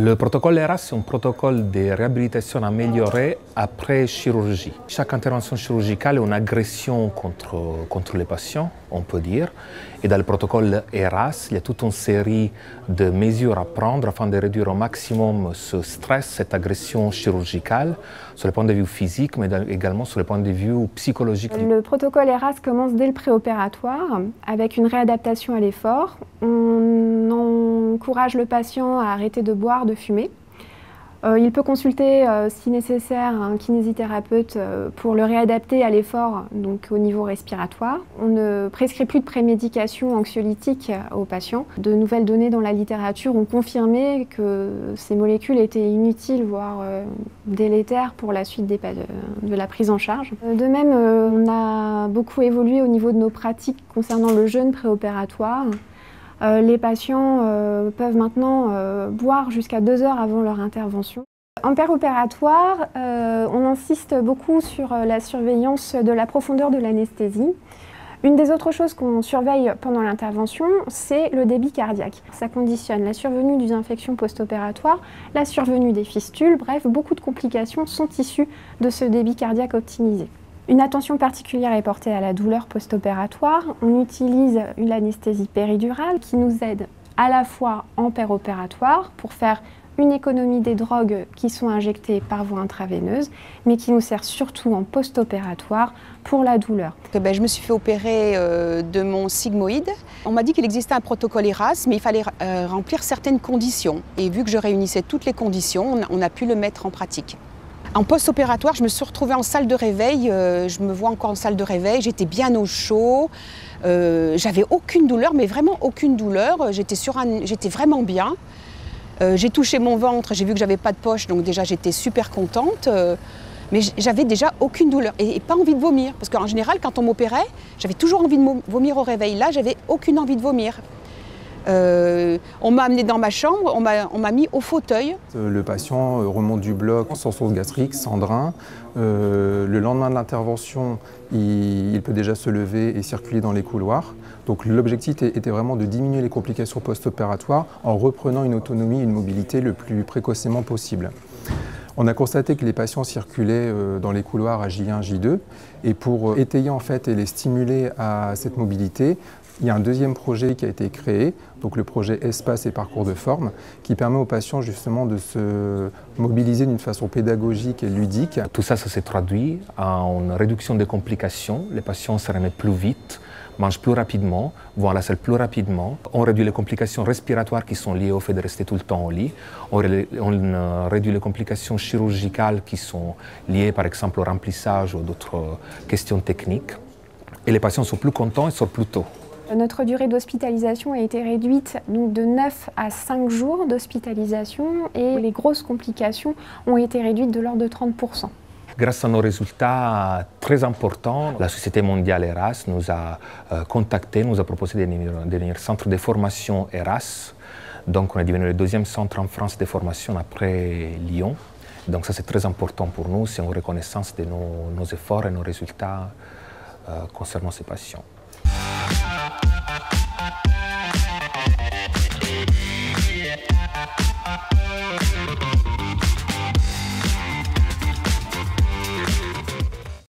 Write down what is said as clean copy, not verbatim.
Le protocole ERAS, c'est un protocole de réhabilitation améliorée après chirurgie. Chaque intervention chirurgicale est une agression contre les patients, on peut dire. Et dans le protocole ERAS, il y a toute une série de mesures à prendre afin de réduire au maximum ce stress, cette agression chirurgicale, sur le point de vue physique, mais également sur le point de vue psychologique. Le protocole ERAS commence dès le préopératoire avec une réadaptation à l'effort. On encourage le patient à arrêter de boire, de fumer. Il peut consulter, si nécessaire, un kinésithérapeute pour le réadapter à l'effort, donc au niveau respiratoire. On ne prescrit plus de prémédication anxiolytique aux patients. De nouvelles données dans la littérature ont confirmé que ces molécules étaient inutiles, voire délétères pour la suite de la prise en charge. De même, on a beaucoup évolué au niveau de nos pratiques concernant le jeûne préopératoire. Les patients peuvent maintenant boire jusqu'à 2 heures avant leur intervention. En péropératoire, on insiste beaucoup sur la surveillance de la profondeur de l'anesthésie. Une des autres choses qu'on surveille pendant l'intervention, c'est le débit cardiaque. Ça conditionne la survenue d'une infection post-opératoire, la survenue des fistules, bref, beaucoup de complications sont issues de ce débit cardiaque optimisé. Une attention particulière est portée à la douleur post-opératoire. On utilise une anesthésie péridurale qui nous aide à la fois en péropératoire pour faire une économie des drogues qui sont injectées par voie intraveineuse, mais qui nous sert surtout en post-opératoire pour la douleur. Je me suis fait opérer de mon sigmoïde. On m'a dit qu'il existait un protocole ERAS, mais il fallait remplir certaines conditions. Et vu que je réunissais toutes les conditions, on a pu le mettre en pratique. En post-opératoire, je me suis retrouvée en salle de réveil, je me vois encore en salle de réveil, j'étais bien au chaud, j'avais aucune douleur, mais vraiment aucune douleur, j'étais vraiment bien. J'ai touché mon ventre, j'ai vu que j'avais pas de poche, donc déjà j'étais super contente, mais j'avais déjà aucune douleur et pas envie de vomir, parce qu'en général quand on m'opérait, j'avais toujours envie de vomir au réveil, là j'avais aucune envie de vomir. On m'a amené dans ma chambre, on m'a mis au fauteuil. Le patient remonte du bloc sans sauce gastrique, sans drain. Le lendemain de l'intervention, il peut déjà se lever et circuler dans les couloirs. Donc l'objectif était vraiment de diminuer les complications post-opératoires en reprenant une autonomie et une mobilité le plus précocement possible. On a constaté que les patients circulaient dans les couloirs à J1, J2 et pour étayer en fait et les stimuler à cette mobilité, il y a un deuxième projet qui a été créé, donc le projet Espace et Parcours de Forme, qui permet aux patients justement de se mobiliser d'une façon pédagogique et ludique. Tout ça, ça s'est traduit en une réduction des complications. Les patients se remettent plus vite, mangent plus rapidement, vont à la salle plus rapidement. On réduit les complications respiratoires qui sont liées au fait de rester tout le temps au lit. On réduit les complications chirurgicales qui sont liées par exemple au remplissage ou d'autres questions techniques. Et les patients sont plus contents et sortent plus tôt. Notre durée d'hospitalisation a été réduite donc, de 9 à 5 jours d'hospitalisation et les grosses complications ont été réduites de l'ordre de 30%. Grâce à nos résultats très importants, la Société mondiale ERAS nous a contactés, nous a proposé de devenir centre de formation ERAS. Donc on est devenu le deuxième centre en France de formation après Lyon. Donc ça c'est très important pour nous, c'est une reconnaissance de nos efforts et nos résultats concernant ces patients.